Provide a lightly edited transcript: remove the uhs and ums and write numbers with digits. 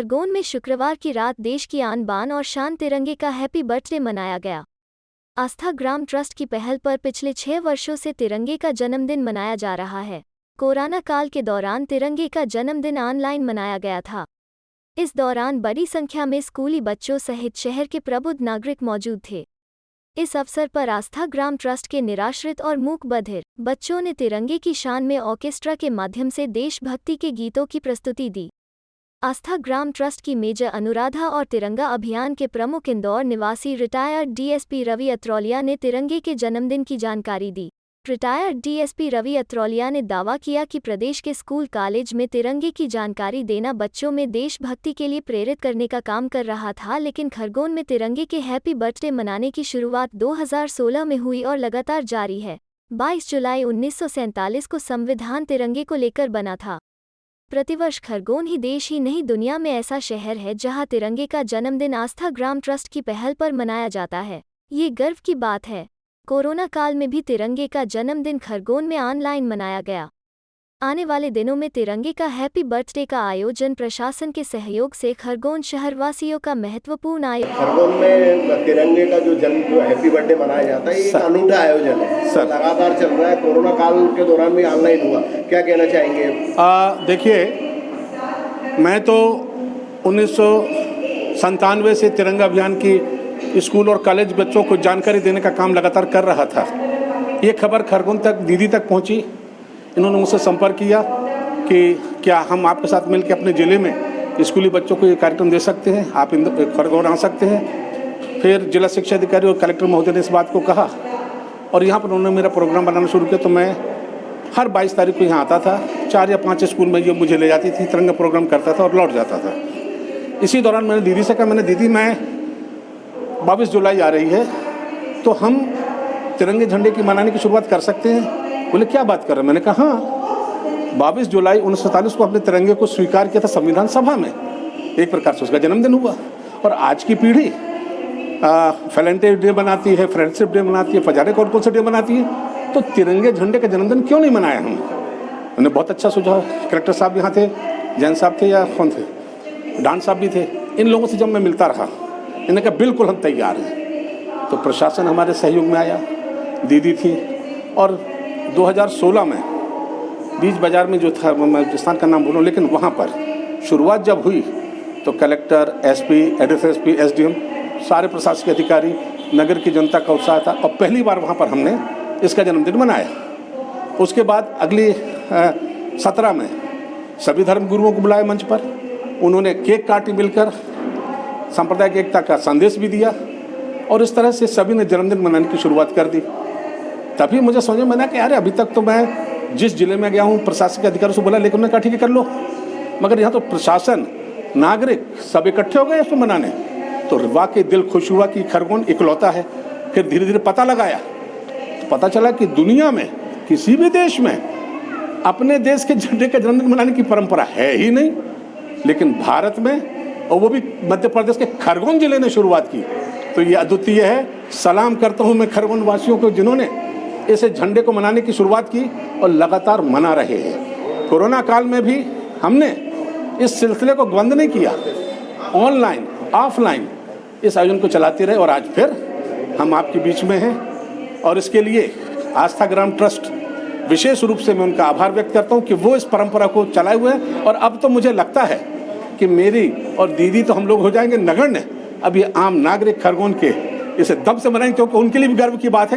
खरगोन में शुक्रवार की रात देश की आन बान और शान तिरंगे का हैप्पी बर्थडे मनाया गया। आस्था ग्राम ट्रस्ट की पहल पर पिछले 6 वर्षों से तिरंगे का जन्मदिन मनाया जा रहा है। कोरोना काल के दौरान तिरंगे का जन्मदिन ऑनलाइन मनाया गया था। इस दौरान बड़ी संख्या में स्कूली बच्चों सहित शहर के प्रबुद्ध नागरिक मौजूद थे। इस अवसर पर आस्था ग्राम ट्रस्ट के निराश्रित और मूक बधिर बच्चों ने तिरंगे की शान में ऑर्केस्ट्रा के माध्यम से देशभक्ति के गीतों की प्रस्तुति दी। आस्था ग्राम ट्रस्ट की मेजर अनुराधा और तिरंगा अभियान के प्रमुख इंदौर निवासी रिटायर्ड डीएसपी रवि अत्रौलिया ने तिरंगे के जन्मदिन की जानकारी दी। रिटायर्ड डीएसपी रवि अत्रौलिया ने दावा किया कि प्रदेश के स्कूल कॉलेज में तिरंगे की जानकारी देना बच्चों में देशभक्ति के लिए प्रेरित करने का काम कर रहा था, लेकिन खरगोन में तिरंगे के हैप्पी बर्थडे मनाने की शुरुआत 2016 में हुई और लगातार जारी है। 22 जुलाई 1947 को संविधान तिरंगे को लेकर बना था। प्रतिवर्ष खरगोन ही देश ही नहीं दुनिया में ऐसा शहर है जहां तिरंगे का जन्मदिन आस्था ग्राम ट्रस्ट की पहल पर मनाया जाता है। ये गर्व की बात है। कोरोना काल में भी तिरंगे का जन्मदिन खरगोन में ऑनलाइन मनाया गया। आने वाले दिनों में तिरंगे का हैप्पी बर्थडे का आयोजन प्रशासन के सहयोग से खरगोन शहरवासियों का महत्वपूर्ण आयोजन। खरगोन में तिरंगे का जो हैप्पी बर्थडे मनाया जाता है, ये अनूठा आयोजन है सर, लगातार चल रहा है। कोरोना काल के दौरान भी ऑनलाइन हुआ, क्या कहना चाहेंगे? देखिए, मैं तो 1997 से तिरंगा अभियान की स्कूल और कॉलेज बच्चों को जानकारी देने का काम लगातार कर रहा था। ये खबर खरगोन तक दीदी तक पहुंची। इन्होंने मुझसे संपर्क किया कि क्या हम आपके साथ मिलकर अपने ज़िले में स्कूली बच्चों को ये कार्यक्रम दे सकते हैं, आप खरगोन आ सकते हैं। फिर जिला शिक्षा अधिकारी और कलेक्टर महोदय ने इस बात को कहा और यहाँ पर उन्होंने मेरा प्रोग्राम बनाना शुरू किया। तो मैं हर 22 तारीख को यहाँ आता था। 4 या 5 स्कूल में ये मुझे ले जाती थी, तिरंगा प्रोग्राम करता था और लौट जाता था। इसी दौरान मैंने दीदी से कहा, दीदी मैं 22 जुलाई आ रही है तो हम तिरंगे झंडे की मनाने की शुरुआत कर सकते हैं। बोले क्या बात कर रहे हैं? मैंने कहा हाँ, 22 जुलाई 1947 को अपने तिरंगे को स्वीकार किया था संविधान सभा में। एक प्रकार से उसका जन्मदिन हुआ। और आज की पीढ़ी वैलेंटाइन डे बनाती है, फ्रेंडशिप डे मनाती है, फजारे कौन से डे बनाती है, तो तिरंगे झंडे का जन्मदिन क्यों नहीं मनाया हम? मैंने बहुत अच्छा सुझाव। कलेक्टर साहब यहाँ थे, जैन साहब थे या कौन थे, डांड साहब भी थे। इन लोगों से जब मैं मिलता रहा, इन्होंने कहा बिल्कुल हम तैयार हैं। तो प्रशासन हमारे सहयोग में आया, दीदी थी। और 2016 में बीच बाज़ार में जो था, मैं स्थान का नाम बोलूँ, लेकिन वहाँ पर शुरुआत जब हुई तो collector, SP, additional SP, SDM, सारे प्रशासनिक अधिकारी, नगर की जनता का उत्साह था और पहली बार वहाँ पर हमने इसका जन्मदिन मनाया। उसके बाद अगली 17 में सभी धर्म गुरुओं को बुलाया मंच पर। उन्होंने केक काटी, मिलकर सांप्रदायिक एकता का संदेश भी दिया और इस तरह से सभी ने जन्मदिन मनाने की शुरुआत कर दी। तभी मुझे समझ में आया कि अरे अभी तक तो मैं जिस जिले में गया हूँ प्रशासनिक अधिकारियों से बोला, लेकिन उन्होंने कहा ठीक है कर लो, मगर यहाँ तो प्रशासन, नागरिक सब इकट्ठे हो गए इसको मनाने। तो वाकई दिल खुश हुआ कि खरगोन इकलौता है। फिर धीरे धीरे पता लगाया तो पता चला कि दुनिया में किसी भी देश में अपने देश के झंडे का जन्मदिन मनाने की परंपरा है ही नहीं, लेकिन भारत में, और वो भी मध्य प्रदेश के खरगोन जिले ने शुरुआत की। तो ये अद्वितीय है। सलाम करता हूँ मैं खरगोन वासियों को जिन्होंने इस झंडे को मनाने की शुरुआत की और लगातार मना रहे हैं। कोरोना काल में भी हमने इस सिलसिले को बंद नहीं किया, ऑनलाइन ऑफलाइन इस आयोजन को चलाते रहे और आज फिर हम आपके बीच में हैं। और इसके लिए आस्था ग्राम ट्रस्ट विशेष रूप से मैं उनका आभार व्यक्त करता हूं कि वो इस परंपरा को चलाए हुए हैं। और अब तो मुझे लगता है कि मेरी और दीदी तो हम लोग हो जाएंगे नगण्य, अब ये आम नागरिक खरगोन के इसे दम से मनाएंगे, क्योंकि उनके लिए भी गर्व की बात है।